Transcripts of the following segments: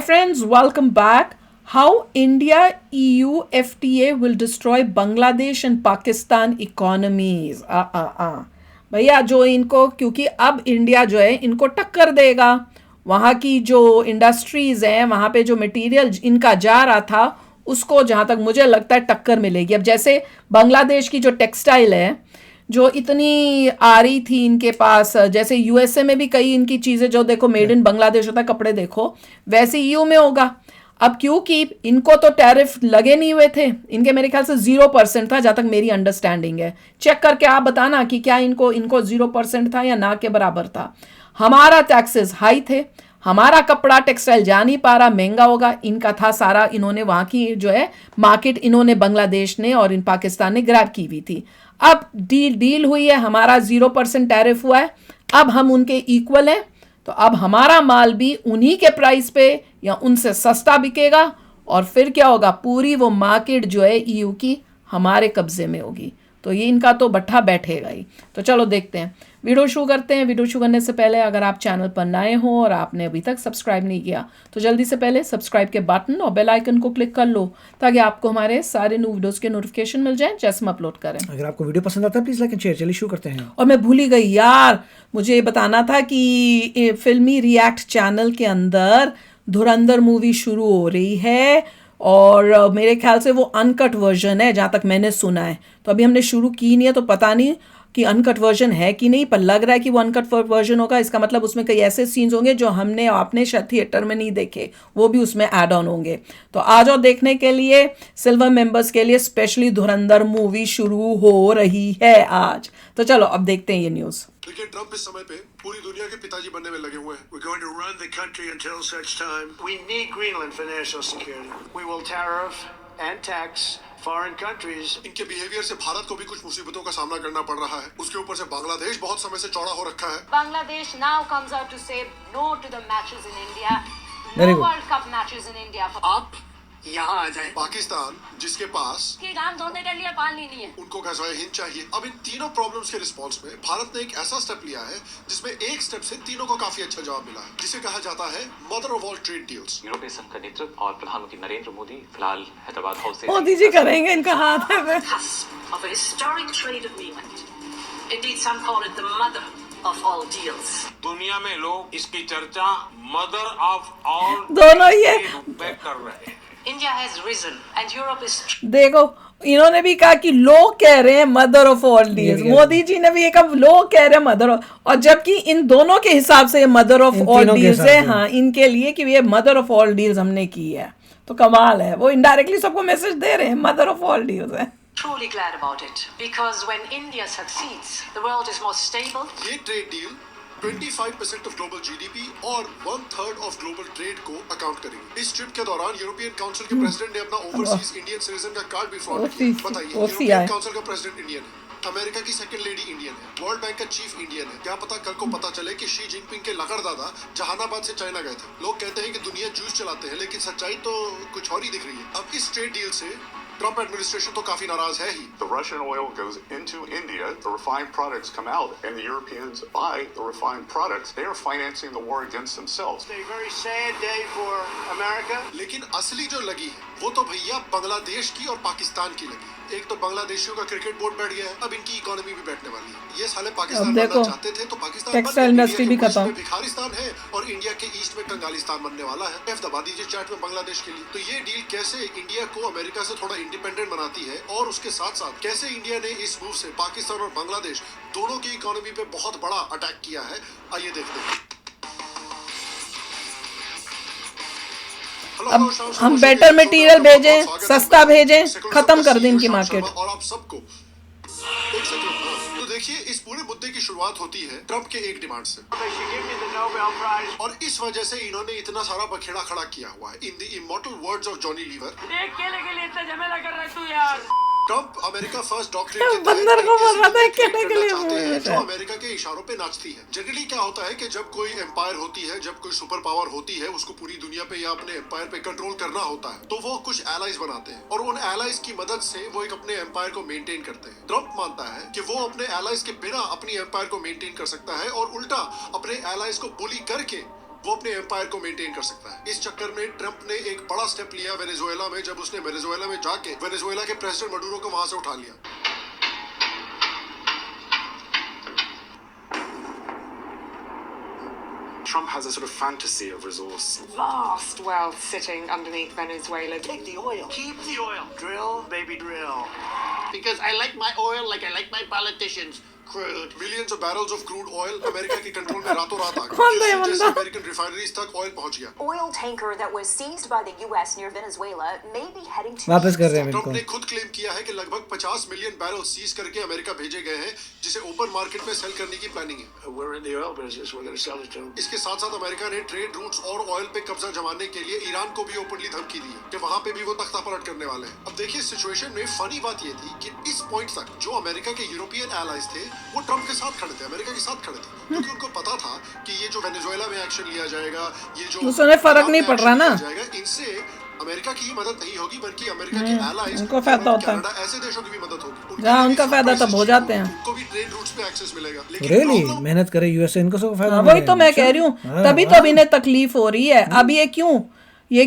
Hi friends, welcome back. How India EU FTA will destroy Bangladesh and Pakistan economies. भैया जो इनको क्योंकि अब इंडिया जो है इनको टक्कर देगा. वहाँ की जो इंडस्ट्रीज हैं वहाँ पे जो मटेरियल इनका जा रहा था उसको जहाँ तक मुझे लगता है टक्कर मिलेगी. अब जैसे बांग्लादेश की जो टेक्सटाइल है जो इतनी आ रही थी इनके पास, जैसे यूएसए में भी कई इनकी चीज़ें जो देखो मेड इन बांग्लादेश होता है, कपड़े देखो, वैसे ईयू में होगा. अब क्योंकि इनको तो टैरिफ लगे नहीं हुए थे, इनके मेरे ख्याल से 0% था जहाँ तक मेरी अंडरस्टैंडिंग है. चेक करके आप बताना कि क्या इनको 0% था या ना के बराबर था. हमारा टैक्सेस हाई थे, हमारा कपड़ा टेक्सटाइल जा नहीं पा रहा, महंगा होगा. इनका था सारा, इन्होंने वहाँ की जो है मार्केट इन्होंने बांग्लादेश ने और इन पाकिस्तान ने ग्रैब की हुई थी. अब डील हुई है, हमारा 0% टैरिफ हुआ है, अब हम उनके इक्वल हैं, तो अब हमारा माल भी उन्हीं के प्राइस पे या उनसे सस्ता बिकेगा और फिर क्या होगा, पूरी वो मार्केट जो है ईयू की हमारे कब्जे में होगी. तो ये इनका तो बट्ठा बैठेगा ही. तो चलो देखते हैं, वीडियो शुरू करते हैं. वीडियो शुरू करने से पहले अगर आप चैनल पर नए हो और आपने अभी तक सब्सक्राइब नहीं किया तो जल्दी से पहले सब्सक्राइब के बटन और बेल आइकन को क्लिक कर लो ताकि आपको हमारे सारे न्यू वीडियोस के नोटिफिकेशन मिल जाएं जैसे हम अपलोड करें. अगर आपको वीडियो पसंद आता है प्लीज लाइक एंड शेयर. चलिए शुरू करते हैं. और मैं भूल ही गई यार, मुझे ये बताना था कि फिल्मी रिएक्ट चैनल के अंदर धुरंधर मूवी शुरू हो रही है और मेरे ख्याल से वो अनकट वर्जन है जहाँ तक मैंने सुना है. तो अभी हमने शुरू की नहीं है तो पता नहीं कि अनकट वर्जन है कि नहीं, पर लग रहा है कि वो अनकट वर्जन होगा. इसका मतलब उसमें कई ऐसे सीन्स होंगे जो हमने आपने शायद थिएटर में नहीं देखे, वो भी उसमें ऐड ऑन होंगे. तो आ जाओ देखने के लिए. सिल्वर मेंबर्स के लिए स्पेशली धुरंधर मूवी शुरू हो रही है आज. तो चलो अब देखते हैं ये न्यूज़. देखिए, ट्रम्प इस समय पे पूरी दुनिया के पिताजी बनने में लगे हुए हैं. We're going to run the country until such time we need Greenland for national security. We will tariff and tax foreign countries. इनके बिहेवियर से भारत को भी कुछ मुसीबतों का सामना करना पड़ रहा है. उसके ऊपर से बांग्लादेश बहुत समय से चौड़ा हो रखा है. Bangladesh now comes out to say no to the matches in India. Very No good. World Cup matches in India. आप यहाँ आ जाए. पाकिस्तान जिसके पास कि काम धोने के लिए पानी नहीं है. उनको गज़ाए हिंद चाहिए. अब इन तीनों प्रॉब्लम्स के रिस्पॉन्स में भारत ने एक ऐसा स्टेप लिया है जिसमें एक स्टेप से तीनों को काफी अच्छा जवाब मिला है, जिसे कहा जाता है mother of all trade deals. यूरोपीय संघ का नेतृत्व और प्रधानमंत्री नरेंद्र मोदी फिलहाल हैदराबाद हाउस से मोदी जी करेंगे, इनका हाथ है. cusp of a historic trade agreement. Indeed, some call it the mother of all deals. दुनिया में लोग इसकी चर्चा मदर ऑफ ऑल दोनों ये में कर रहे हैं. India has risen and Europe is देखो, इन्होंने भी कहा कि लोग कह रहे हैं mother of all deals. Modi ji ने भी ये कहा लोग कह रहे हैं मदर ऑफ, और जबकि इन दोनों के हिसाब से ये मदर ऑफ ऑल डील्स है. हाँ, इनके लिए कि ये मदर ऑफ ऑल डील्स हमने की है. तो कमाल है, वो इनडायरेक्टली सबको मैसेज दे रहे हैं मदर ऑफ ऑल डील्स है. truly glad about it because when India succeeds, the world is more stable. ये trade deal 25% of global GDP और 1/3 ऑफ ग्लोबल ट्रेड को अकाउंट करेगी. इस ट्रिप के दौरान यूरोपियन काउंसिल के प्रेसिडेंट ने अपना ओवरसीज इंडियन सिटीजन का कार्ड भी फ्रॉड किया. बताइए, यूरोपियन काउंसिल का प्रेसिडेंट इंडियन है, अमेरिका की सेकंड लेडी इंडियन है, वर्ल्ड बैंक का चीफ इंडियन है. क्या पता कल को पता चले कि शी जिनपिंग के लकड़ दादा जहानाबाद से चाइना गए थे. लोग कहते हैं कि दुनिया जूस चलाते हैं, लेकिन सच्चाई तो कुछ और ही दिख रही है. अब इस ट्रेड डील से ट्रम्प एडमिनिस्ट्रेशन तो काफी नाराज है ही. The Russian oil goes into India, the refined products come out, and the Europeans buy the refined products. They are financing the war against themselves. It's a very sad day for America. लेकिन असली जो लगी है वो तो भैया बांग्लादेश की और पाकिस्तान की लगी. एक तो बांग्लादेशियों का क्रिकेट बोर्ड बैठ गया है, अब इनकी इकोनॉमी भी बैठने वाली है. ये साले पाकिस्तान बनना चाहते थे तो पाकिस्तान टेक्सटाइल इंडस्ट्री भी खत्म. भिखारिस्तान है और इंडिया के ईस्ट में कंगालिस्तान बनने वाला है. एफ दबा दीजिए चैट में बांग्लादेश के लिए. तो ये डील कैसे इंडिया को अमेरिका से थोड़ा इंडिपेंडेंट बनाती है और उसके साथ साथ कैसे इंडिया ने इस मूव से पाकिस्तान और बांग्लादेश दोनों की इकोनॉमी पे बहुत बड़ा अटैक किया है, आइए देखते हैं. अब हम बेटर मटेरियल भेजें, सस्ता भेजें, खत्म कर दें इनकी मार्केट. और आप सबको एक सेकंड. तो देखिए, इस पूरे मुद्दे की शुरुआत होती है ट्रम्प के एक डिमांड से, They should give me the Nobel Prize. और इस वजह से इन्होंने इतना सारा बखेड़ा खड़ा किया हुआ है. In the immortal words of Johnny Lever, एक केले के लिए इतना झमेला कर रहा है तू यार. ट्रम्प अमेरिका फर्स्ट डॉक्ट्रिन बंदर को बोल रहा था केले के लिए चाहते हैं बोल जो रहा है. अमेरिका के इशारों पे नाचती है. जनरली क्या होता है कि जब कोई एम्पायर होती है, जब कोई सुपर पावर होती है, उसको पूरी दुनिया पे या अपने एम्पायर पे कंट्रोल करना होता है, तो वो कुछ एलाइज बनाते हैं और उन एलाइज की मदद से वो एक अपने एम्पायर को मेंटेन करते हैं. ट्रम्प मानता है कि वो अपने एलाइज के बिना अपनी एम्पायर को मेंटेन कर सकता है और उल्टा अपने एलाइज को बुली करके वो अपने एम्पायर को मेंटेन कर सकता है। इस चक्कर में ट्रंप ने एक बड़ा स्टेप लिया वेनेजुएला में, जब उसने वेनेजुएला में जाके वेनेजुएला के प्रेसिडेंट मडूरो को वहां से उठा लिया। Trump has a sort of fantasy of resource. Vast wealth sitting underneath Venezuela. Take the oil. Keep the oil. Drill, baby, drill. Because I like my oil like I like my politicians. Crude. Millions of barrels of crude oil America के control में रातों रात आ कौन था ये गया, जैसे बंदा? अमेरिकन रिफाइनरीज तक ऑयल पहुंच गया। Oil tanker that was seized by the U.S. near Venezuela may be heading to. वापस कर रहे हैं ट्रंप इनको। ने खुद क्लेम किया है कि लगभग 50 मिलियन बैरल सीज करके अमेरिका भेजे गए हैं, जिसे ओपन मार्केट में सेल करने की प्लानिंग है। We're in the oil business. We're going to sell it to them. इसके साथ साथ अमेरिका ने ट्रेड रूट्स और ऑयल पे कब्जा जमाने के लिए ईरान को भी ओपनली धमकी दी है कि वहां पे भी वो तख्ता पलट करने वाले हैं। अब देखिए सिचुएशन में फनी बात ये थी कि इस पॉइंट तक जो अमेरिका के यूरोपियन एलाइज थे वो ट्रंप के साथ खड़े थे, अमेरिका के साथ खड़े थे, क्योंकि उनको पता था कि ये जो वेनेजुएला में एक्शन लिया जाएगा, ये जो उसमें फर्क नहीं पड़ रहा ना। इनसे अमेरिका की ही मदद नहीं होगी बल्कि अमेरिका के एलाइज उनको फायदा होता है। कनाडा ऐसे देशों की भी मदद होगी, जहाँ उनका फायदा तब हो जाते हैं। उनको भी ट्रेड रूट्स पे एक्सेस मिलेगा। लेकिन रियली problem- मेहनत करे यूएसए, इनको सब फायदा वही तो मिलेगा। मैं कह रही हूँ, हाँ, तभी तो अब इन्हें तकलीफ हो रही है। अब ये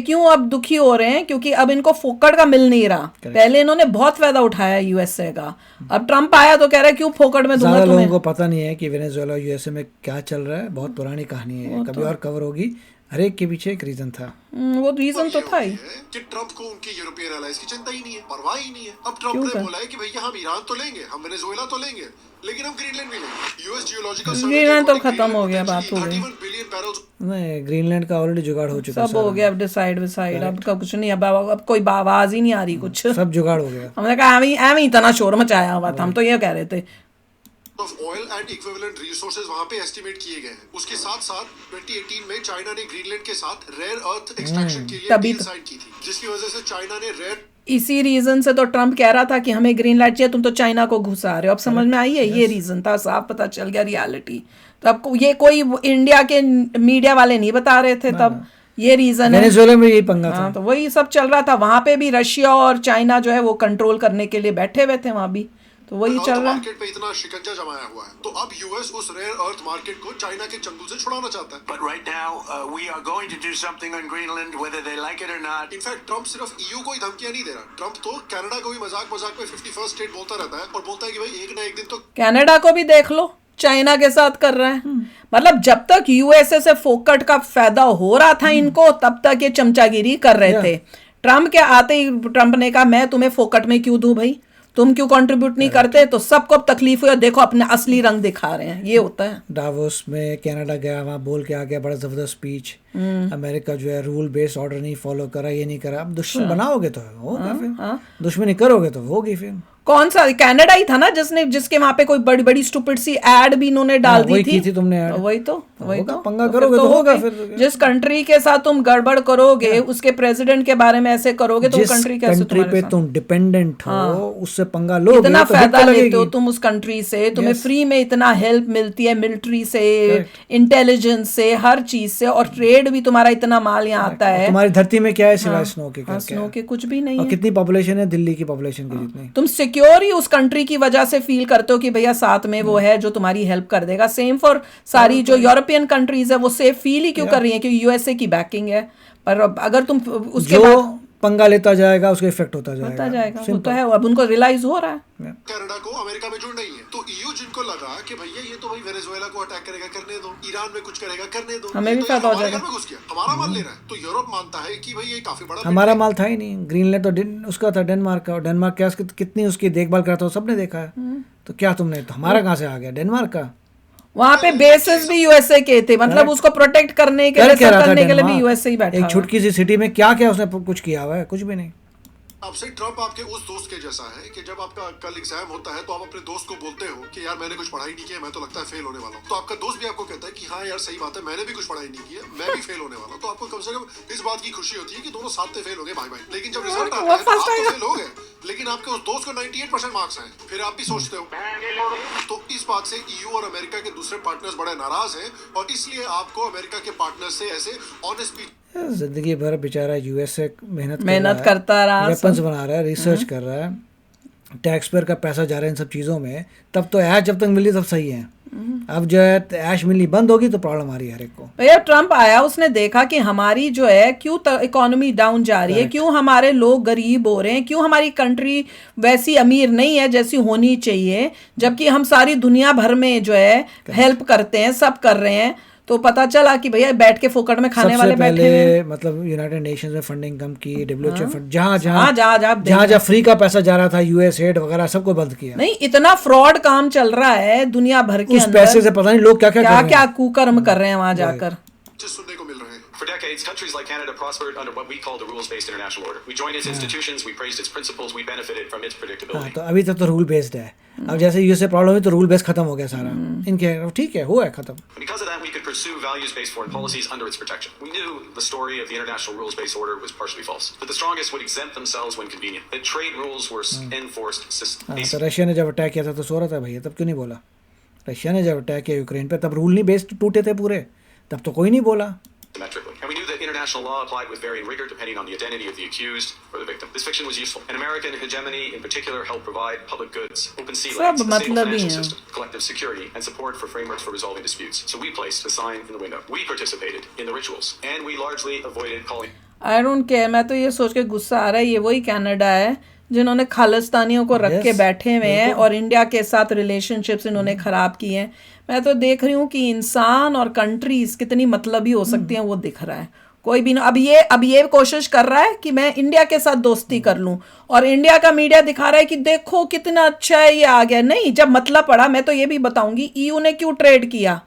क्यों अब दुखी हो रहे हैं? क्योंकि अब इनको फोकट का मिल नहीं रहा। पहले इन्होंने बहुत फायदा उठाया यूएसए का, अब ट्रंप आया तो कह रहा है क्यों फोकट में दूंगा ज्यादा लोगों तुम्हें। को पता नहीं है कि वेनेजुएला यूएसए में क्या चल रहा है, बहुत पुरानी कहानी है, कभी और कवर होगी। हर एक के पीछे एक रीजन था। वो रीजन तो था ही। है कि ट्रंप को उनके यूरोपियन एलाइज की चिंता ही नहीं है, परवाह ही नहीं है। अब ट्रंप ने बोला है कि भैया हम ईरान तो लेंगे, हम वेनेजुएला तो लेंगे, लेकिन हम ग्रीनलैंड भी लेंगे। यूएस जियोलॉजिकल सर्वे ग्रीनलैंड तो खत्म हो गया, बात हो गई। 31 बिलियन बैरल्स नहीं, ग्रीनलैंड का ऑलरेडी जुगाड़ हो चुका सब हो गया, अब डिसाइड विसाइड, अब का कुछ नहीं, अब कोई आवाज ही नहीं आ रही कुछ। सब जुगाड़ हो गया। हमने कहा एवं ही इतना शोर मचाया हुआ था, हम तो ये कह रहे थे। Of oil and equivalent resources वहां पे एस्टिमेट किए गए हैं। उसके साथ साथ 2018 में चाइना ने ग्रीनलैंड के साथ रेयर अर्थ एक्सट्रैक्शन के लिए तभी डील तो। साइन की थी, जिसकी वजह से चाइना ने रेयर इसी रीजन से तो ट्रंप कह रहा था कि हमें ग्रीनलैंड चाहिए, तुम तो चाइना को घुसा रहे हो। अब समझ में आई है, ये रीजन था, साफ पता चल गया रियलिटी। तो अब ये कोई इंडिया के मीडिया वाले नहीं बता रहे थे तब, ये रीजन है। वेनेजुएला में यही पंगा था। हाँ, तो वही सब चल रहा था वहां पे भी। रशिया और चाइना जो है वो कंट्रोल करने के लिए बैठे हुए थे वहां भी, तो वही चल रहा है। मार्केट पे इतना शिकंजा जमाया हुआ है, तो अब यूएस उस रेयर अर्थ मार्केट को चाइना के चंगुल से छुड़ाना चाहता है। But right now, we are going to do something on Greenland, whether they like it or not. In fact Trump सिर्फ ईयू को ही धमकियां नहीं दे रहा, ट्रंप तो कनाडा को भी मजाक मजाक में 51st स्टेट बोलता रहता है और बोलता है कि भाई एक ना एक दिन तो कनाडा को भी देख लो, चाइना के साथ कर रहा है। मतलब जब तक यूएसए से फोकट का फायदा हो रहा था इनको, तब तक ये चमचागिरी कर रहे थे। ट्रंप के आते ही ट्रंप ने कहा मैं तुम्हें फोकट में क्यों दूं भाई, तुम क्यों कंट्रीब्यूट नहीं करते, तो सबको अब तकलीफ हुई। देखो अपने असली रंग दिखा रहे हैं, ये होता है। डावोस में कनाडा गया, वहाँ बोल के आ गया, बड़ा जबरदस्त स्पीच। अमेरिका जो है रूल बेस्ड ऑर्डर नहीं फॉलो करा, ये नहीं करा। अब दुश्मन बनाओगे तो होगा, फिर दुश्मनी करोगे तो होगी। फिर कौन सा कनाडा ही था ना जिसके वहां पे कोई बड़ी बड़ी स्टूपिड सी एड भी इन्होंने डाल दी वही थी। की थी तुमने ad। वही तो पंगा फिर करोगे तो होगा। होगा। फिर जिस कंट्री के साथ तुम गड़बड़ करोगे, उसके प्रेसिडेंट के बारे में ऐसे करोगे, तो जिस कंट्री कैसे कंट्री तुम्हारे पे साथ? तुम डिपेंडेंट हो, उससे पंगा लोगे इतना तो फायदा धक्का लेते हो लगेगी। तुम उस कंट्री से, तुम्हें फ्री में इतना हेल्प मिलती है, मिलिट्री से, इंटेलिजेंस से, हर चीज से, और ट्रेड भी तुम्हारा इतना माल यहाँ आता है। तुम्हारी धरती में क्या है सिवाय स्नो के? क्या स्नो के कुछ भी नहीं और है। कितनी पॉपुलेशन है दिल्ली की पॉपुलेशन की जितनी। तुम सिक्योर ही उस कंट्री की वजह से फील करते हो कि भैया साथ में वो है जो तुम्हारी हेल्प कर देगा। सेम फॉर सारी जो यूरोपियन कंट्रीज है, वो सेफ फील ही क्यों कर रही है? क्योंकि यूएसए की बैकिंग है। पर अगर तुम उसके जो बाद पंगा लेता जाएगा उसका इफेक्ट होता जाएगा। वो तो है, अब उनको रियलाइज हो रहा है। कनाडा को अमेरिका में जुड़ना ही है, तो ईयू जिनको लगा कि भैया ये तो भाई वेनेजुएला को अटैक करेगा, करने दो, ईरान में कुछ करेगा, करने दो, हमें ये भी तो फायदा हो हमारे जाएगा। घर में घुस गया, हमारा माल ले रहा है। तो यूरोप मानता है कि भाई ये काफी बड़ा हमारा माल था ही नहीं। ग्रीनलैंड तो उसका था, डेनमार्क का। और डेनमार्क क्या कितनी उसकी देखभाल करता हो सबने देखा है। तो क्या तुमने, तो हमारा कहाँ से आ गया डेनमार्क का? वहां पे बेसिस भी यूएसए के थे, मतलब उसको प्रोटेक्ट करने के लिए, सब करने के लिए भी यूएसए ही बैठा एक हुआ है। छुटकी सी सिटी में क्या क्या उसने कुछ किया हुआ है? कुछ भी नहीं। आपसे ट्रंप आपके उस दोस्त के जैसा है कि जब आपका कल एग्जाम होता है तो आप अपने दोस्त को बोलते हो कि यार मैंने कुछ पढ़ाई नहीं किया, मैं तो लगता है फेल होने वाला हूँ। तो आपका दोस्त भी आपको कहता है कि हाँ यार सही बात है, मैंने भी कुछ पढ़ाई नहीं किया, मैं भी फेल होने वाला हूँ। तो आपको कम से कम इस बात की खुशी होती है कि दोनों साथ में फेल हो गए भाई भाई। लेकिन जब रिजल्ट आता है तो आप तो फेल हो गए, लेकिन आपके उस दोस्त को 98% मार्क्स आए, फिर आप भी सोचते हो। तो इस बात से ईयू और अमेरिका के दूसरे पार्टनर्स बड़े नाराज हैं, और इसलिए आपको अमेरिका के पार्टनर से ऐसे ऑनेस्ट जिंदगी भर बेचारा यूएसए मेहनत करता रहा, वेपन्स बना रहा है, रिसर्च कर रहा है, टैक्स पेयर का पैसा जा रहा है इन सब चीज़ों में, तब तो ऐश जब तक मिली तब सही है। अब जो है ऐश मिलनी बंद होगी तो प्रॉब्लम आ रही है हर एक को। भैया ट्रम्प आया, उसने देखा कि हमारी जो है क्यों इकोनॉमी डाउन जा रही है, क्यों हमारे लोग गरीब हो रहे हैं, क्यों हमारी कंट्री वैसी अमीर नहीं है जैसी होनी चाहिए, जबकि हम सारी दुनिया भर में जो है हेल्प करते हैं, सब कर रहे हैं। तो पता चला कि भैया बैठ के फोकट में खाने वाले बैठे हैं। मतलब यूनाइटेड नेशंस में फंडिंग कम की, WHO फंड जहाँ फ्री का पैसा जा रहा था, USAID वगैरह सबको बंद किया। नहीं, इतना फ्रॉड काम चल रहा है दुनिया भर के उस पैसे से पता नहीं लोग क्या क्या क्या कुकर्म कर रहे हैं वहां जाकर। सुनने को मिल रहे हैं। For decades, countries like Canada prospered under what we call the rules-based international order. We joined its institutions, we praised its principles, we benefited from its predictability. तो अभी तक तो रूल बेस्ड है। अब जैसे यूएसए प्रॉब्लम हुई तो rule based खत्म हो गया सारा इनके, ठीक है, हुआ है खत्म। Because of that, we could pursue values-based foreign policies under its protection. We knew the story of the international rules-based order was partially false, that the strongest would exempt themselves when convenient, that trade rules were enforced systematically. तो Russia ने जब attack किया था तो सो रहा था भैया, तब क्यों नहीं बोला? रशिया ने जब अटैक किया यूक्रेन पे तब रूल नहीं बेस्ड टूटे थे पूरे, तब तो कोई नहीं बोला। And we knew that international law applied with varying rigor depending on the identity of the accused or the victim. This fiction was useful. And American hegemony in particular helped provide public goods, open sea lanes, a stable financial system, collective security, and support for frameworks for resolving disputes. So we placed a sign in the window. We participated in the rituals. And we largely avoided calling... I don't care, मैं तो ये सोच के गुस्सा आ रहा है, ये वही कनाडा है जिन्होंने खालिस्तानियों को रख के बैठे हुए हैं और इंडिया के साथ रिलेशनशिप्स इन्होंने खराब किए हैं। मैं तो देख रही हूँ कि इंसान और कंट्रीज कितनी मतलबी हो सकती हैं, वो दिख रहा है। कोई भी अब ये कोशिश कर रहा है कि मैं इंडिया के साथ दोस्ती कर लूं, और इंडिया का मीडिया दिखा रहा है कि देखो कितना अच्छा है, ये आ गया। नहीं, जब मतलब पड़ा, मैं तो ये भी बताऊंगी EU ने क्यों ट्रेड किया।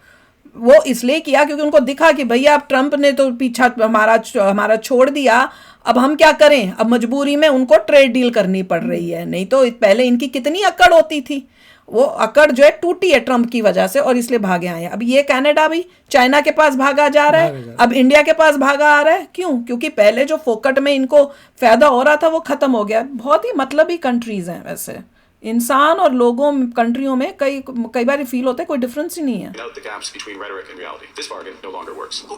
वो इसलिए किया क्योंकि उनको दिखा कि भैया अब ट्रंप ने तो पीछा हमारा छोड़ दिया, अब हम क्या करें, अब मजबूरी में उनको ट्रेड डील करनी पड़ रही है। नहीं तो पहले इनकी कितनी अकड़ होती थी, वो अकड़ जो है टूटी है ट्रंप की वजह से, और इसलिए भागे आए हैं। अब ये कनाडा भी चाइना के पास भागा जा रहा है, अब इंडिया के पास भागा आ रहा है। क्यों? क्योंकि पहले जो फोकट में इनको फायदा हो रहा था वो खत्म हो गया। बहुत ही मतलबी कंट्रीज हैं वैसे। इंसान और लोगों कंट्रियों में कई बार फील होता है कोई डिफरेंस ही नहीं है। तो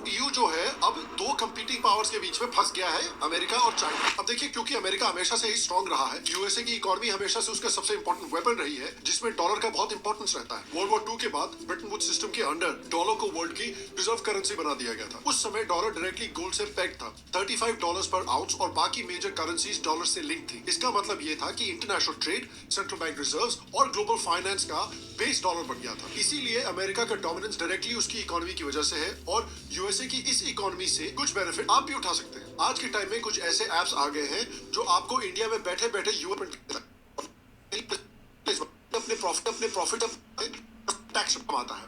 EU जो है अब दो कंपीटिंग पावर्स के बीच में फंस गया है, अमेरिका और चाइना। अब देखिए, क्योंकि अमेरिका हमेशा से ही स्ट्रांग रहा है, यूएसए की इकोनॉमी हमेशा से उसका सबसे इंपॉर्टेंट वेपन रही है, जिसमें डॉलर का बहुत इंपॉर्टेंस रहता है। वर्ल्ड वॉर 2 के बाद ब्रिटेन वुड्स सिस्टम के अंडर डॉलर को वर्ल्ड की रिजर्व करेंसी बना दिया गया था। उस समय डॉलर डायरेक्टली गोल्ड से पैक्ड था, $35 पर आउंस, और बाकी मेजर करेंसीज डॉलर से लिंक थी। इसका मतलब ये था कि international trade, central bank reserves और ग्लोबल फाइनेंस का बेस डॉलर बन गया था। इसीलिए अमेरिका का डोमिनेंस डायरेक्टली उसकी इकोनॉमी की वजह से है, और यूएसए की इस इकोनॉमी से कुछ बेनिफिट आप भी उठा सकते हैं। आज के टाइम में कुछ ऐसे एप्स आ गए हैं जो आपको इंडिया में बैठे बैठे अपने प्रॉफिट टैक्स कमाता है।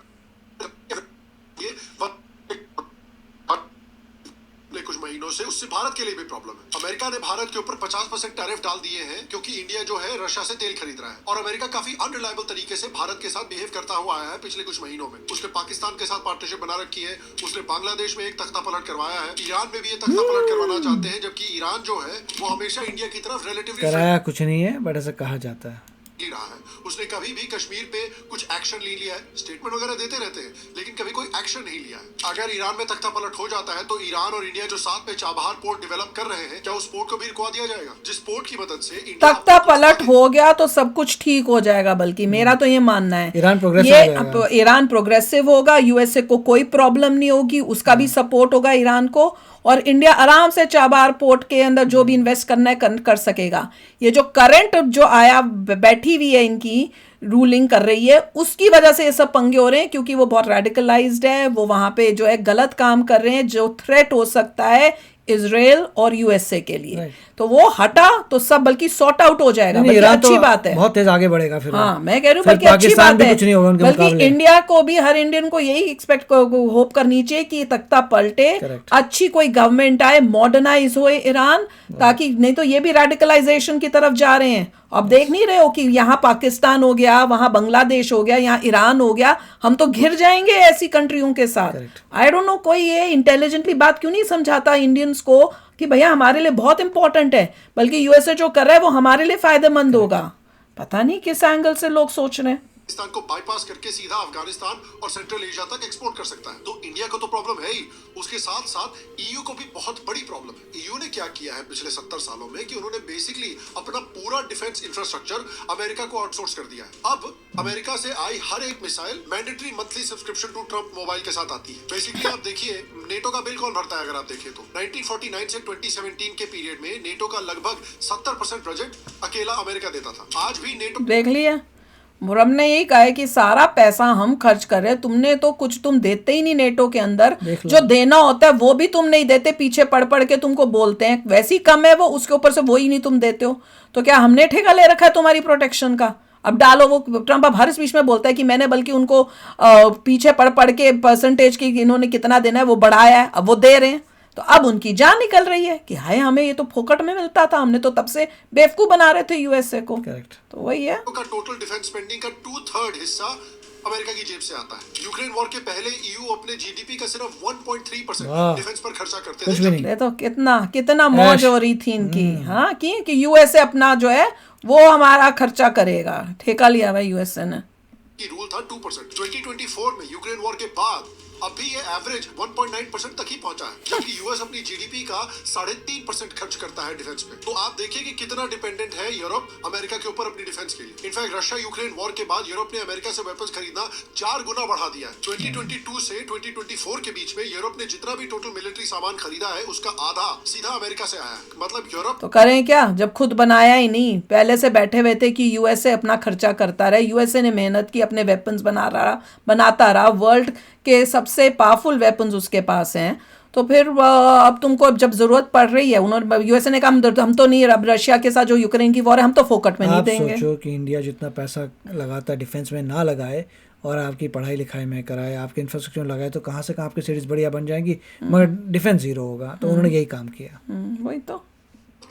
ये कुछ महीनों से उससे भारत के लिए भी प्रॉब्लम है। अमेरिका ने भारत के ऊपर 50% टैरिफ डाल दिए हैं, क्योंकि इंडिया जो है रशिया से तेल खरीद रहा है, और अमेरिका काफी अनरिलायबल तरीके से भारत के साथ बिहेव करता हुआ आया है पिछले कुछ महीनों में। उसने पाकिस्तान के साथ पार्टनरशिप बना रखी है, उसने बांग्लादेश में एक तख्ता पलट करवाया है, ईरान में भी ये तख्ता पलट करवाना चाहते हैं, जबकि ईरान जो है वो हमेशा इंडिया की तरफ रिलेटिवली कराया कुछ नहीं है, बट ऐसा कहा जाता है रहा है। उसने कभी भी कश्मीर पे कुछ एक्शन नहीं लिया है, स्टेटमेंट वगैरह देते रहते हैं, लेकिन कभी कोई एक्शन नहीं लिया है। अगर ईरान में तख्ता पलट हो जाता है तो ईरान और इंडिया जो साथ में चाबहार पोर्ट डेवलप कर रहे हैं, क्या उस पोर्ट को भी रुकवा दिया जाएगा, जिस पोर्ट की मदद से तख्ता पलट हो गया तो सब कुछ ठीक हो जाएगा। बल्कि मेरा तो ये मानना है ईरान प्रोग्रेसिव होगा, यूएसए को कोई प्रॉब्लम नहीं होगी, उसका भी सपोर्ट होगा ईरान को, और इंडिया आराम से चाबार पोर्ट के अंदर जो भी इन्वेस्ट करना है कर सकेगा। ये जो करंट जो आया बैठी हुई है इनकी रूलिंग कर रही है, उसकी वजह से ये सब पंगे हो रहे हैं, क्योंकि वो बहुत रेडिकलाइज्ड है, वो वहां पे जो है गलत काम कर रहे हैं जो थ्रेट हो सकता है इजराइल और यूएसए के लिए। तो वो हटा तो सब बल्कि सॉर्ट आउट हो जाएगा, बल्कि अच्छी बात है, बहुत तेज आगे बढ़ेगा फिर। हाँ, मैं कह रही हूँ बल्कि अच्छी बात है, बल्कि इंडिया को भी, हर इंडियन को यही एक्सपेक्ट होप करनी चाहिए कि तख्ता पलटे, अच्छी कोई गवर्नमेंट आए, मॉडर्नाइज हो ईरान, ताकि नहीं तो ये भी रेडिकलाइजेशन की तरफ जा रहे हैं। अब देख नहीं रहे हो कि यहाँ पाकिस्तान हो गया, वहां बांग्लादेश हो गया, यहाँ ईरान हो गया, हम तो घिर जाएंगे ऐसी कंट्रियों के साथ। आई डोंट नो कोई ये इंटेलिजेंटली बात क्यों नहीं समझाता इंडियंस को कि भैया हमारे लिए बहुत इंपॉर्टेंट है, बल्कि यूएसए जो कर रहा है वो हमारे लिए फायदेमंद होगा। पता नहीं किस एंगल से लोग सोच रहे हैं। पाकिस्तान को बाईपास करके सीधा अफगानिस्तान और सेंट्रल एशिया तक एक्सपोर्ट कर सकता है। तो इंडिया को तो प्रॉब्लम है ही, उसके साथ साथ ईयू को भी बहुत बड़ी प्रॉब्लम है। ईयू ने क्या किया है पिछले 70 सालों में कि उन्होंने बेसिकली अपना पूरा डिफेंस इंफ्रास्ट्रक्चर अमेरिका को आउटसोर्स कर दिया है। अब अमेरिका से आई हर एक missile mandatory monthly subscription to Trump mobile के साथ आती है। बेसिकली आप देखिए नेटो का बिल कौन भरता है, अगर आप देखें तो 1949 से 2017 के पीरियड में नेटो का लगभग 70% बजट अकेला अमेरिका देता था। आज भी नेटो देख लिया, मुरम ने यही कहा है कि सारा पैसा हम खर्च कर रहे हैं, तुमने तो कुछ तुम देते ही नहीं नेटो के अंदर, जो देना होता है वो भी तुम नहीं देते, पीछे पढ़ पढ़ के तुमको बोलते हैं वैसी कम है वो, उसके ऊपर से वो ही नहीं तुम देते हो। तो क्या हमने ठेका ले रखा है तुम्हारी प्रोटेक्शन का? अब डालो। वो ट्रम्प अब हर स्पीच में बोलता है कि मैंने बल्कि उनको पीछे पढ़ पढ़ के परसेंटेज की इन्होंने कितना देना है वो बढ़ाया है, अब वो दे रहे हैं। तो अब उनकी जान निकल रही है कि हाय हमें ये तो फोकट में मिलता था, हमने तो तब से बेवकूफ बना रहे थे यूएसए को। करेक्ट। तो वही है, का टोटल डिफेंस स्पेंडिंग का 2/3 हिस्सा अमेरिका की जेब से आता है। यूक्रेन वॉर के पहले ईयू अपने जीडीपी का सिर्फ 1.3% डिफेंस पर खर्चा करते थे। तो कितना मौज हो रही थी इनकी, हाँ कि यूएसए अपना जो है वो हमारा खर्चा करेगा, ठेका लिया भाई यूएसए ने। रूल था 2%। 2024 में यूक्रेन वॉर के बाद अब भी ये एवरेज 1.9% तक ही पहुंचा है, जबकि यूएस अपनी जीडीपी का 3.5% खर्च करता है डिफेंस पे। तो आप देखिए कि कितना डिपेंडेंट है यूरोप अमेरिका के ऊपर अपनी डिफेंस के लिए। इनफैक्ट रशिया यूक्रेन वॉर के बाद यूरोप ने अमेरिका से वेपन्स खरीदना 4 गुना बढ़ा दिया है। 2022 से 2024 के बीच में यूरोप ने जितना भी टोटल मिलिट्री सामान खरीदा है उसका आधा सीधा अमेरिका से आया है। मतलब यूरोप तो करें क्या जब खुद बनाया ही नहीं, पहले से बैठे हुए थे कि यूएसए अपना खर्चा करता रहे, यूएसए ने मेहनत की, अपने वेपन्स बनाता रहा, वर्ल्ड के सबसे पावरफुल वेपन्स उसके पास हैं। तो फिर अब तुमको जब जरूरत पड़ रही है, उन्होंने यूएसए ने कहा हम तो नहीं, अब रशिया के साथ जो यूक्रेन की वॉर है हम तो फोकट में नहीं देंगे। आप सोचो कि इंडिया जितना पैसा लगाता है डिफेंस में ना लगाए और आपकी पढ़ाई लिखाई में कराए, आपके इंफ्रास्ट्रक्चर में लगाए, तो कहाँ से कहाँ आपकी सिटीज बढ़िया बन जाएंगी, मगर डिफेंस जीरो होगा। तो उन्होंने यही काम किया। वही तो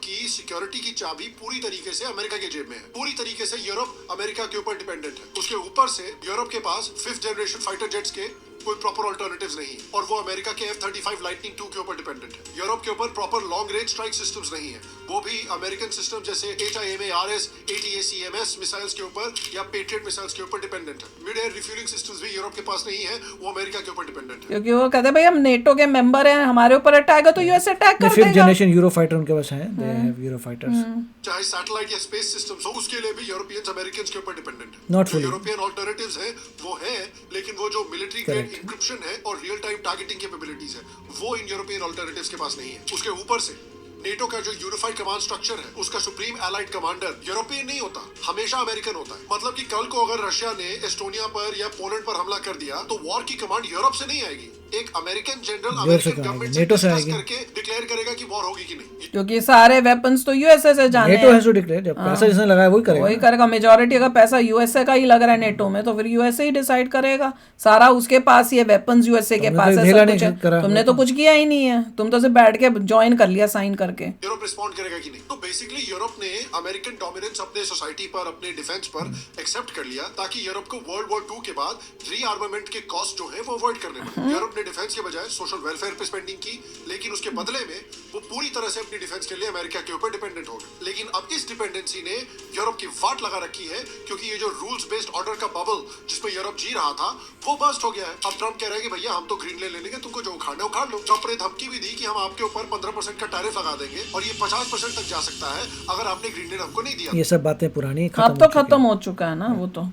की सिक्योरिटी की चाबी पूरी तरीके से अमेरिका के जेब में है। पूरी तरीके से यूरोप अमेरिका के ऊपर डिपेंडेंट है। उसके ऊपर से यूरोप के पास 5th जनरेशन फाइटर जेट्स के कोई प्रॉपर अल्टरनेटिव्स नहीं है, और वो अमेरिका के F-35 लाइटनिंग 2 के ऊपर डिपेंडेंट है। यूरोप के ऊपर proper long range strike systems नहीं है, वो भी अमेरिकन सिस्टम जैसे HIMARS, ATACMS मिसाइल्स के ऊपर या पेट्रियट मिसाइल्स के ऊपर डिपेंडेंट है। मिड एयर रिफ्यूलिंग सिस्टम्स भी यूरोप के पास नहीं है, वो अमेरिका के ऊपर डिपेंडेंट है। क्योंकि वो कहते हैं भाई हम नेटो के मेंबर हैं, हमारे ऊपर अटैक है तो यूएस अटैक कर देगा। 5th जनरेशन यूरो फाइटर उनके पास है, दे हैव यूरो फाइटर्स। चाहे सैटेलाइट या स्पेस सिस्टम्स हो, उसके लिए भी यूरोपियंस अमेरिकन्स के ऊपर डिपेंडेंट है। Not fully. यूरोपियन अल्टरनेटिव्स हैं वो हैं, लेकिन वो जो मिलिट्री ग्रेड इंक्रिप्शन है और रियल टाइम टारगेटिंग कैपेबिलिटीज है वो इन यूरोपियन अल्टरनेटिव्स के पास नहीं है। उसके ऊपर से नेटो का जो यूनिफाइड कमांड स्ट्रक्चर है उसका सुप्रीम एलाइड कमांडर यूरोपियन नहीं होता, हमेशा अमेरिकन होता है। मतलब कि कल को अगर रशिया ने एस्टोनिया पर या पोलैंड पर हमला कर दिया तो वॉर की कमांड यूरोप से नहीं आएगी, एक अमेरिकन जनरल अमेरिकन गवर्नमेंट से डिस्कस करके डिक्लेयर करेगा कि वॉर होगी कि नहीं। क्योंकि सारे वेपन्स तो यूएसए से जाने हैं। नेटो हैज टू डिक्लेयर, जब पैसा जिसने लगाया वही करेगा। मेजॉरिटी का पैसा यूएसए का ही लग रहा है नेटो में, तो फिर यूएसए ही डिसाइड करेगा। सारा उसके पास ये वेपन्स यूएसए के पास है, सब कुछ है। तुमने तो कुछ किया ही नहीं है, तुम तो सिर्फ बैठ के ज्वाइन कर लिया साइन करके। यूरोप रिस्पॉन्ड करेगा कि नहीं। तो बेसिकली यूरोप ने अमेरिकन डोमिनेंस अपने सोसाइटी पर, अपने डिफेंस पर एक्सेप्ट कर लिया ताकि यूरोप को वर्ल्ड वॉर 2 के बाद रीआर्मामेंट के कॉस्ट जो है वो अवॉइड करने पड़े। यूरोप ने डिफेंस के बजाय सोशल वेलफेयर पे स्पेंडिंग की, लेकिन उसके बदले में वो पूरी तरह से अपनी डिफेंस के लिए अमेरिका के ऊपर डिपेंडेंट हो गए। लेकिन अब इस डिपेंडेंसी ने यूरोप की वाट लगा रखी है, क्योंकि ये जो रूल्स बेस्ड ऑर्डर का बबल जिसमें यूरोप जी रहा था वो बस्ट हो गया है। अब ट्रम्प कह रहा है कि भैया हम तो ग्रीनलैंड ले लेंगे, तुमको जो उखाड़ना उखाड़ लो। ट्रम्प ने धमकी भी दी कि हम आपके ऊपर 15% का टैरिफ लगा देंगे और ये 50% तक जा सकता है अगर आपने ग्रीनलैंड हमको नहीं दिया। ये सब बातें पुरानी अब तो खत्म हो चुका है ना वो तो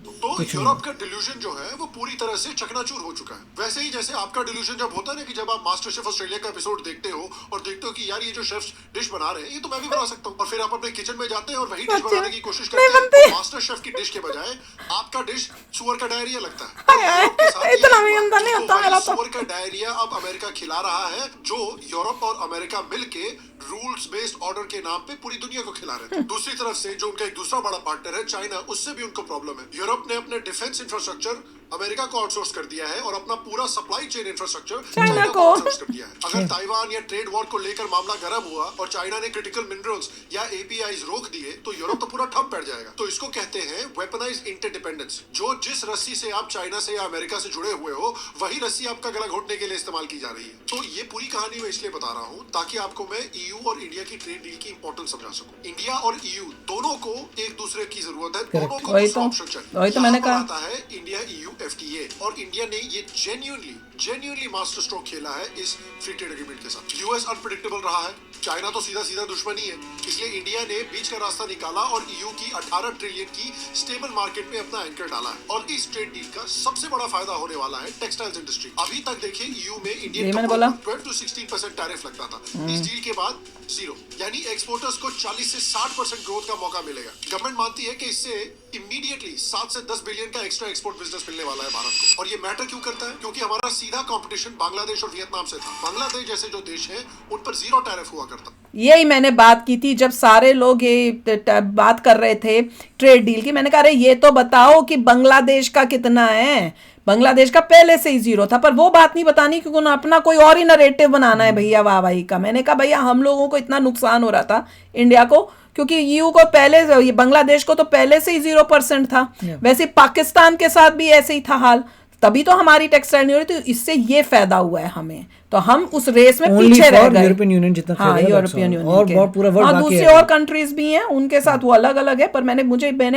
यूरोप का डिल्यूजन जो है वो पूरी तरह से चकनाचूर हो चुका है। वैसे ही जैसे आपका डिल्यूजन जब होता है ना कि जब आप मास्टर शेफ ऑस्ट्रेलिया का एपिसोड देखते हो और देखते हो कि यार ये जो शेफ्स डिश बना रहे हैं ये तो मैं भी बना सकता हूँ, और फिर आप अपने किचन में जाते हैं और वही डिश बनाने की कोशिश करते हैं। मास्टर शेफ की डिश के बजाय आपका डिश सुअर का डायरिया लगता है। इतना भी गंदा नहीं होता मेरा तो। सुअर का डायरिया अब अमेरिका खिला रहा है, जो यूरोप और अमेरिका मिलके रूल्स बेस्ड ऑर्डर के नाम पे पूरी दुनिया को खिला रहे थे। दूसरी तरफ से जो उनका एक दूसरा बड़ा पार्टनर है चाइना, उससे भी उनको प्रॉब्लम है। यूरोप ने अपने डिफेंस इंफ्रास्ट्रक्चर अमेरिका को आउटसोर्स कर दिया है और अपना पूरा सप्लाई चेन इंफ्रास्ट्रक्चर चाइना को आउटसोर्स कर दिया है। अगर ताइवान या ट्रेड वॉर को लेकर मामला गर्म हुआ और चाइना ने क्रिटिकल मिनरल्स या एपीआईज रोक दिए तो यूरोप तो पूरा ठप बैठ जाएगा। तो इसको कहते हैं वेपनाइज्ड इंटरडिपेंडेंस। जो जिस रस्सी से आप चाइना से या अमेरिका से जुड़े हुए हो वही रस्सी आपका गला घोटने के लिए इस्तेमाल की जा रही है। तो ये पूरी कहानी मैं इसलिए बता रहा हूँ ताकि आपको मैं ईयू और इंडिया की ट्रेड डील की इंपॉर्टेंस समझा सकूं। इंडिया और ईयू दोनों को एक दूसरे की जरूरत है, दोनों को दूसरा ऑप्शन चाहिए। वही तो मैंने कहा आता है इंडिया ईयू एफटीए और इंडिया ने ये जेन्युइनली मास्टर स्ट्रोक खेला है इस फ्री ट्रेड एग्रीमेंट के साथ। यूएस अनप्रेडिक्टेबल रहा है, चाइना तो सीधा दुश्मन ही है, इसलिए इंडिया ने बीच का रास्ता निकाला और ईयू की 18 ट्रिलियन की स्टेबल मार्केट में अपना एंकर डाला है। और इस ट्रेड डील का सबसे बड़ा फायदा होने वाला है टेक्सटाइल्स इंडस्ट्री। अभी तक देखिए ईयू में इंडियन 12 to 16% टैरिफ लगता था, इस डील के बाद 0, यानी एक्सपोर्टर्स को 40 से 60% ग्रोथ का मौका मिलेगा। गवर्नमेंट मानती है कि इससे इमीडिएटली 7 से 10 बिलियन का एक्स्ट्रा एक्सपोर्ट बिजनेस मिलने वाला है भारत को। और ये मैटर क्यों करता है? क्योंकि हमारा सीधा कंपटीशन बांग्लादेश और वियतनाम से था। बांग्लादेश जैसे जो देश है उन पर 0 टैरिफ हुआ करता। यही मैंने बात की थी जब सारे लोग ये बात कर रहे थे ट्रेड डील की। मैंने कहा अरे ये तो बताओ कि बांग्लादेश का कितना है। बांग्लादेश का पहले से ही 0 था, पर वो बात नहीं बतानी क्योंकि उन्हें अपना कोई और ही नरेटिव बनाना है भैया वाहवाही का। मैंने कहा भैया हम लोगों को इतना नुकसान हो रहा था इंडिया को क्योंकि ईयू को पहले, ये बांग्लादेश को तो पहले से ही 0% था। वैसे पाकिस्तान के साथ भी ऐसे ही था हाल, तभी तो हमारी टेक्सटाइल नहीं हो रही थी। इससे ये फायदा हुआ है हमें, तो हम उस रेस में पीछे रह गए। यूरोपियन यूनियन जितना हाँ, यूरोपियन यूनियन और बहुत पूरा वर्ल्ड बाकी दूसरी है। और कंट्रीज भी हैं उनके साथ वो अलग अलग है। पर मैंने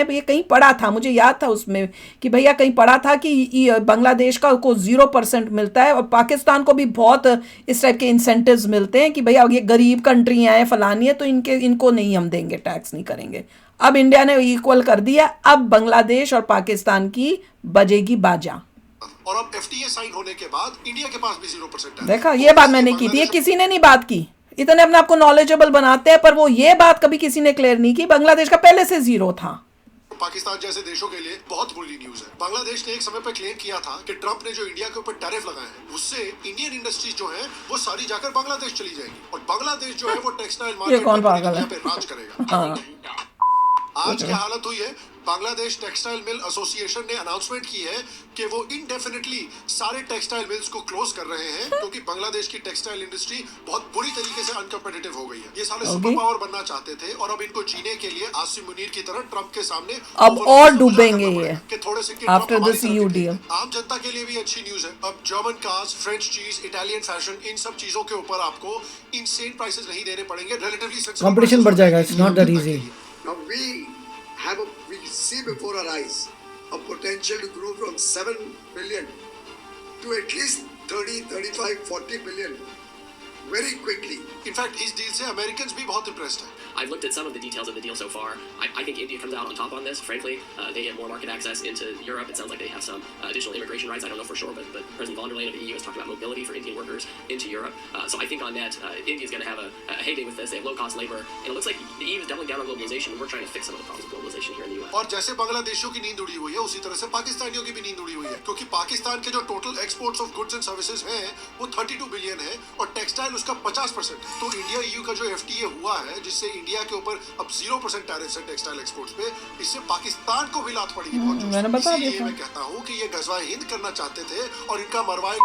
ये कहीं पढ़ा था, मुझे याद था उसमें कि भैया कहीं पढ़ा था कि बांग्लादेश को 0% मिलता है और पाकिस्तान को भी बहुत इस टाइप के इंसेंटिव्स मिलते हैं कि भैया ये गरीब कंट्रियां हैं फलानी है तो इनको नहीं हम देंगे, टैक्स नहीं करेंगे। अब इंडिया ने इक्वल कर दिया, अब बांग्लादेश और पाकिस्तान की बजेगी बाजा। और अब एफटीए साइन होने के बाद इंडिया के पास भी 0% है। देखा, ये बात मैंने की थी, ये किसी ने नहीं बात की। इतने अपने आपको नॉलेजेबल बनाते हैं पर वो ये बात कभी किसी ने क्लियर नहीं की बांग्लादेश का पहले से 0 था। पाकिस्तान जैसे देशों के लिए बहुत बुरी न्यूज है। बांग्लादेश ने एक समय पर क्लेम किया था कि ट्रंप ने जो इंडिया के ऊपर टैरिफ लगाए हैं उससे इंडियन इंडस्ट्रीज जो है वो सारी जाकर बांग्लादेश चली जाएगी और बांग्लादेश जो है वो टेक्सटाइल मार्केट पे राज करेगा। आज क्या हालत हुई है? बांग्लादेश टेक्सटाइल मिल एसोसिएशन ने अनाउंसमेंट की है कि वो इंडेफिनिटली सारे टेक्सटाइल मिल्स को क्लोज कर रहे हैं क्योंकि बांग्लादेश की टेक्सटाइल इंडस्ट्री बहुत बुरी तरीके से अनकंपेटिटिव हो गई है। ये सारे सुपर पावर बनना चाहते थे और अब इनको जीने के लिए आसिम मुनीर की तरह ट्रंप के सामने अब और डूबेंगे ये कि थोड़े से आफ्टर दिस ईयू डील। आम जनता के लिए भी अच्छी न्यूज है। अब जर्मन कार्स, फ्रेंच चीज, इटालियन फैशन, इन सब चीजों के ऊपर आपको इनसेन प्राइसेस नहीं देने पड़ेंगे। रिलेटिवली कंपटीशन बढ़ जाएगा। It's not that easy. Now we see before our eyes a potential to grow from 7 billion to at least 30, 35, 40 billion very quickly. In fact, इस डील से अमेरिकन्स भी बहुत impressed हैं। I've looked at some of the details of the deal so far. I think India comes out on top on this, frankly. They get more market access into Europe. It sounds like they have some additional immigration rights. I don't know for sure, but President von der Leyen of the EU has talked about mobility for Indian workers into Europe. So I think on net, India is going to have a heyday with this. They have low-cost labor. And it looks like the EU is doubling down on globalization. We're trying to fix some of the problems of globalization here in the US. और जैसे बांग्लादेशियों की नींद उड़ी हुई है उसी तरह से पाकिस्तानियों की भी नींद उड़ी हुई है क्योंकि पाकिस्तान के जो total exports of goods and services हैं वो 32 बिलियन है और टेक्सटाइल उसका 50% है। तो इंडिया ईयू का जो एफटीए हुआ है जिससे इंडिया के ऊपर अब 0% टैरिफ है टेक्सटाइल एक्सपोर्ट्स पे, इससे पाकिस्तान को भी लात पड़ेगी बहुत जोर से। इसीलिए मैं कहता हूँ कि ये गजवा हिंद करना चाहते थे और इनका मरवाए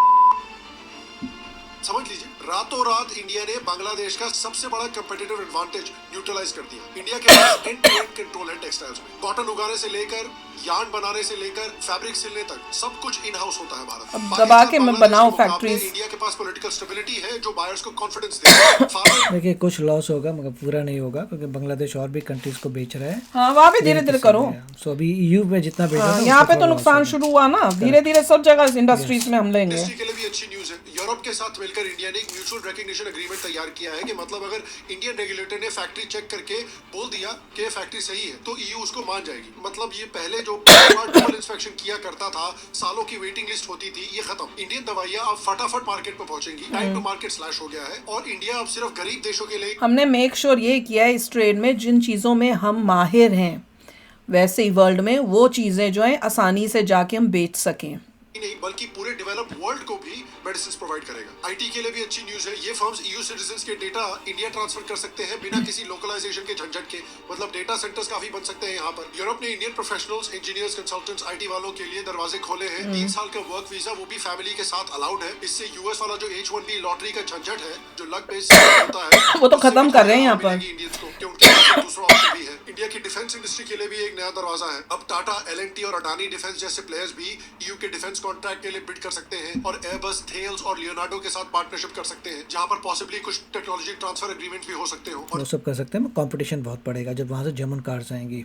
समझ लीजिए। रातों रात इंडिया ने बांग्लादेश का सबसे बड़ा कंपेटिटिव एडवांटेज न्यूट्रलाइज कर दिया। इंडिया के पास एंड टू एंड कंट्रोल है टेक्सटाइल्स में। कॉटन उगाने से लेकर यार्न बनाने से लेकर फैब्रिक सिलने तक सब कुछ इन हाउस होता है भारत में। दबा के बनाओ फैक्ट्रीज। इंडिया के पास पॉलिटिकल स्टेबिलिटी है जो बायर्स को कॉन्फिडेंस देता है। देखिए कुछ लॉस होगा मगर पूरा नहीं होगा क्योंकि बांग्लादेश और भी कंट्रीज को बेच रहा है। हाँ, वहाँ पे धीरे धीरे करो। सो अभी ईयू में जितना बेच रहा है यहाँ पे तो नुकसान शुरू हुआ ना, धीरे धीरे सब जगह इंडस्ट्रीज में हम लेंगे। इंडस्ट्री के लिए भी अच्छी न्यूज है। यूरोप के साथ मिलकर इंडिया ने एक म्यूचुअल रिकॉग्निशन एग्रीमेंट तैयार किया है कि मतलब अगर इंडियन रेगुलेटर ने फैक्ट्री चेक करके बोल दिया कि फैक्ट्री सही है तो ईयू उसको मान जाएगी। मतलब ये पहले जो डबल इंस्पेक्शन किया करता था, सालों की वेटिंग लिस्ट होती थी, ये खत्म। इंडियन दवाइयां अब फटाफट मार्केट पे पहुंचेंगी। टाइम टू मार्केट स्लैश हो गया है और इंडिया अब सिर्फ गरीब देशों के लिए। हमने मेक श्योर ये किया है इस ट्रेड में जिन चीज़ों में हम माहिर हैं वैसे ही वर्ल्ड में वो चीज़ें जो हैं आसानी से जाके हम बेच सकें। नहीं बल्कि पूरे डेवलप्ड वर्ल्ड को भी मेडिसिन प्रोवाइड करेगा। आईटी के लिए भी अच्छी न्यूज है, ये फर्म्स ईयू सिटीजंस के डेटा इंडिया ट्रांसफर कर सकते हैं बिना किसी लोकलाइजेशन के झंझट के, मतलब डेटा सेंटर्स काफी बन सकते हैं यहाँ पर। यूरोप ने Indian professionals, engineers, consultants, IT वालों के लिए दरवाजे खोले हैं। 3 साल का वर्क वीजा, वो भी फैमिली के साथ अलाउड है। इससे यूएस वाला जो H1B लॉटरी का झंझट है जो लक बेस होता है वो तो खत्म कर रहे हैं यहाँ पर। इंडियंस को कि उनके पास दूसरा ऑप्शन भी है। इंडिया की डिफेंस इंडस्ट्री के लिए भी एक नया दरवाजा है। अब टाटा, L&T और अडानी डिफेंस जैसे प्लेयर्स भी ईयू के डिफेंस कॉन्ट्रैक्ट के लिए बिड कर सकते हैं और एयरबस, थेल्स और लियोनार्डो के साथ पार्टनरशिप कर सकते हैं, जहां पर पॉसिबली कुछ टेक्नोलॉजी ट्रांसफर एग्रीमेंट भी हो सकते हो। वो सब कर सकते हैं। कंपटीशन बहुत पड़ेगा जब वहां से जर्मन कार्स आएंगी,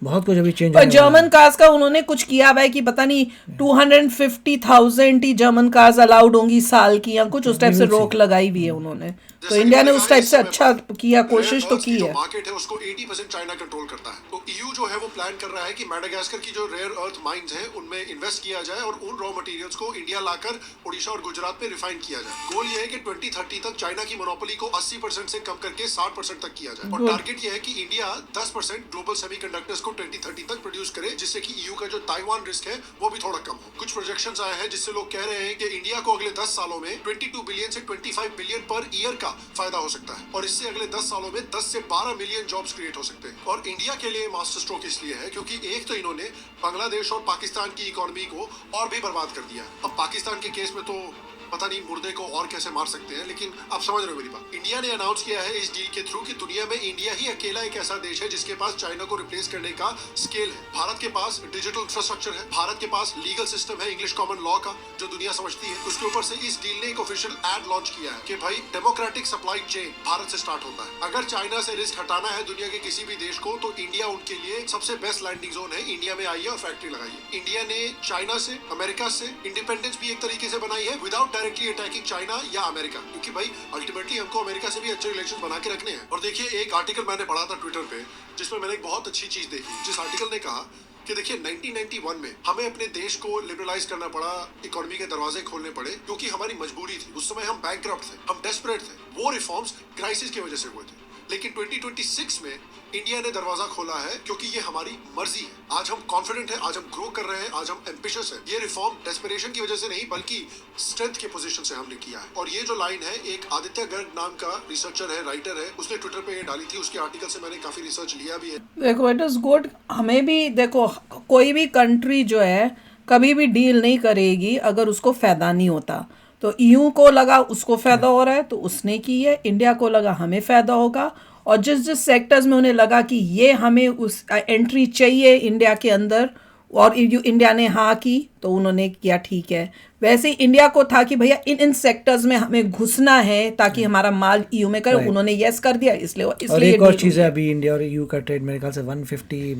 बहुत कुछ अभी चेंज। और जर्मन कार्स का उन्होंने कुछ किया हुआ है कि पता नहीं 250,000 ही जर्मन कार्स अलाउड होंगी साल की या कुछ उस टाइप से रोक लगाई भी है उन्होंने। तो इंडिया ने उस टाइप से अच्छा किया, कोशिश तो की है। मार्केट है उसको 80% चाइना कंट्रोल करता है। तो ईयू जो है वो प्लान कर रहा है कि मेडागास्कर की जो रेयर अर्थ माइंस हैं उनमें इन्वेस्ट किया जाए और उन रॉ मटेरियल्स को इंडिया लाकर ओडिशा और गुजरात में रिफाइन किया जाए। गोल ये है कि 2030 तक चाइना की मोनोपोली को 80% से कम करके 60% तक किया जाए और टारगेट ये है कि इंडिया 10% ग्लोबल सेमीकंडक्टर्स को 2030 तक प्रोड्यूस करे, जिससे कि ईयू का जो ताइवान रिस्क है वो भी थोड़ा कम हो। कुछ प्रोजेक्शंस आए हैं जिससे लोग कह रहे हैं कि इंडिया को अगले 10 सालों में 22 बिलियन से 25 बिलियन पर ईयर का फायदा हो सकता है और इससे अगले 10 सालों में 10 से 12 मिलियन जॉब्स क्रिएट हो सकते हैं। और इंडिया के लिए मास्टर स्ट्रोक इसलिए है क्योंकि एक तो इन्होंने बांग्लादेश और पाकिस्तान की इकोनॉमी को और भी बर्बाद कर दिया। अब पाकिस्तान के केस में तो पता नहीं मुर्दे को और कैसे मार सकते हैं, लेकिन आप समझ रहे हो मेरी बात। इंडिया ने अनाउंस किया है इस डील के थ्रू कि दुनिया में इंडिया ही अकेला एक ऐसा देश है जिसके पास चाइना को रिप्लेस करने का स्केल है। भारत के पास डिजिटल इंफ्रास्ट्रक्चर है, भारत के पास लीगल सिस्टम है इंग्लिश कॉमन लॉ का जो दुनिया समझती है। उसके ऊपर से इस डील ने एक ऑफिशियल एड लॉन्च किया है कि भाई डेमोक्रेटिक सप्लाई चेन भारत से स्टार्ट होता है। अगर चाइना से रिस्क हटाना है दुनिया के किसी भी देश को तो इंडिया उनके लिए सबसे बेस्ट लैंडिंग जोन है। इंडिया में आइए और फैक्ट्री लगाइए। इंडिया ने चाइना से, अमेरिका से इंडिपेंडेंस भी एक तरीके से बनाई है विदाउट डायरेक्टली अटैकिंग चाइना या अमेरिका, क्योंकि भाई अल्टीमेटली हमको अमेरिका से भी अच्छे रिलेशन बना के रखने हैं। और देखिए एक आर्टिकल मैंने पढ़ा था ट्विटर पे जिसमें मैंने एक बहुत अच्छी चीज देखी, जिस आर्टिकल ने कहा कि देखिए 1991 में हमें अपने देश को लिबरलाइज करना पड़ा, इकोनॉमी के दरवाजे खोलने पड़े क्योंकि हमारी मजबूरी थी। उस समय हम बैंकक्रप्ट थे, हम डेस्परेट थे। वो रिफॉर्म्स क्राइसिस की वजह से हुए थे। लेकिन 2026 में इंडिया ने दरवाजा खोला है क्योंकि ये हमारी मर्जी है। आज हम कॉन्फिडेंट हैं, आज हम ग्रो कर रहे हैं, आज हम एम्बिशियस हैं। ये रिफॉर्म डेस्परेशन की वजह से नहीं बल्कि स्ट्रेंथ के पोजीशन से हमने किया है। और ये जो लाइन है एक आदित्य गर्ग नाम का रिसर्चर है, राइटर है, उसने ट्विटर पे ये डाली थी। उसके आर्टिकल से मैंने काफी रिसर्च लिया भी है। देखो इट इज गुड। हमें भी देखो कोई भी कंट्री जो है कभी भी डील नहीं करेगी अगर उसको फायदा नहीं होता। तो ईयू को लगा उसको फायदा हो रहा है तो उसने की है, इंडिया को लगा हमें फायदा होगा। और जिस जिस सेक्टर्स में उन्हें लगा कि ये हमें उस एंट्री चाहिए इंडिया के अंदर और इंडिया ने हाँ की तो उन्होंने किया ठीक है। वैसे ही इंडिया को था कि भैया इन सेक्टर्स में हमें घुसना है ताकि हमारा माल ईयू में करे, उन्होंने यस कर दिया। इसलिए और एक और चीज़ है, अभी इंडिया और ईयू का ट्रेड मेरे ख्याल से 150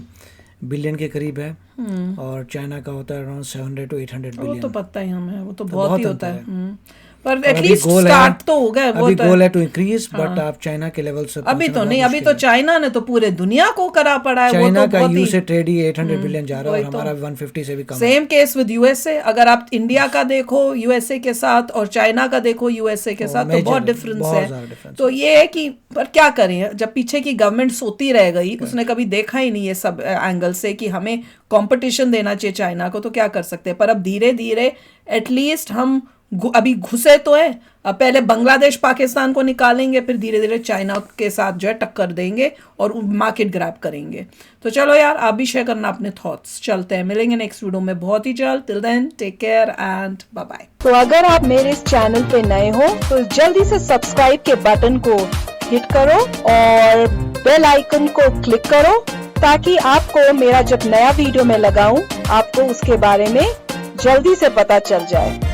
बिलियन के करीब है और चाइना का होता है अराउंड 700 to 800 बिलियन। वो तो पता ही हमें, वो तो बहुत ही होता है। पर एटलीस्ट स्टार्ट तो हो गया। अभी गोल है टू इंक्रीज, बट आप चाइना के लेवल से अभी तो नहीं। अभी तो चाइना ने तो पूरे दुनिया को करा पड़ा है। चाइना वो तो का यूएस से ट्रेड ही 800 बिलियन जा रहा है और हमारा 150 से भी कम। Same case with USA. अगर आप इंडिया का देखो यूएसए के साथ और चाइना का देखो यूएसए के साथ तो बहुत डिफरेंस है। तो ये है कि पर क्या करें, जब पीछे की गवर्नमेंट सोती रह गई, उसने कभी देखा ही नहीं ये सब एंगल से कि हमें कंपटीशन देना चाहिए चाइना को, तो क्या कर सकते हैं। पर अब धीरे धीरे एटलीस्ट हम अभी घुसे तो है। अब पहले बांग्लादेश पाकिस्तान को निकालेंगे, फिर धीरे धीरे चाइना के साथ जो है टक्कर देंगे और मार्केट ग्रैब करेंगे। तो चलो यार आप भी शेयर करना अपने थॉट्स। चलते हैं, मिलेंगे नेक्स्ट वीडियो में बहुत ही जल्द। Till then take care and bye bye. तो अगर आप मेरे इस चैनल पे नए हो तो जल्दी से सब्सक्राइब के बटन को हिट करो और बेल आइकन को क्लिक करो ताकि आपको मेरा जब नया वीडियो मैं लगाऊं आपको उसके बारे में जल्दी से पता चल जाए।